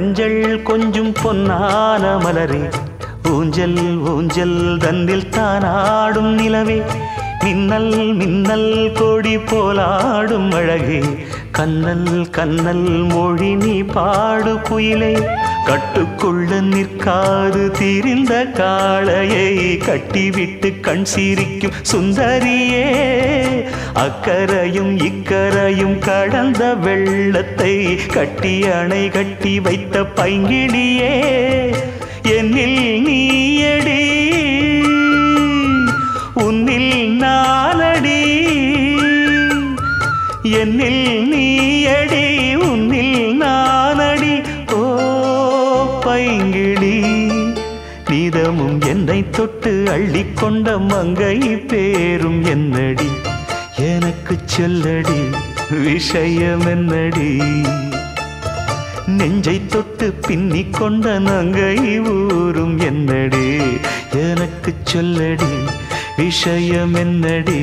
மஞ்சள் கொஞ்சம் பொன்னான மலரே ஊஞ்சல் ஊஞ்சல் தன்னில் தானாடும் நிலவே மின்னல் மின்னல் கொடி போலாடும் அழகே கண்ணல் கண்ணல் மொழி நீ பாடு குயிலே கட்டுக்குள்ள நிற்காது திரிந்த காளையை கட்டிவிட்டு கண் சிரிக்கும் சுந்தரியே அக்கரையும் இக்கரையும் கடந்த வெள்ளத்தை கட்டி அணை கட்டி வைத்த பைங்கிளியே என்னில் நீயடி உன்னில் நானடி என்னில் நீயடி உன்னில் நானடி ஓ பைங்கிளி நீதமும் என்னை தொட்டு அள்ளிக்கொண்ட மங்கை பேரும் என்னடி எனக்கு சொல்லடி விஷயம் என்னடி நெஞ்சை தொட்டு பின்னிக் கொண்ட நங்கை ஊரும் என்னடி எனக்கு சொல்லடி விஷயம் என்னடி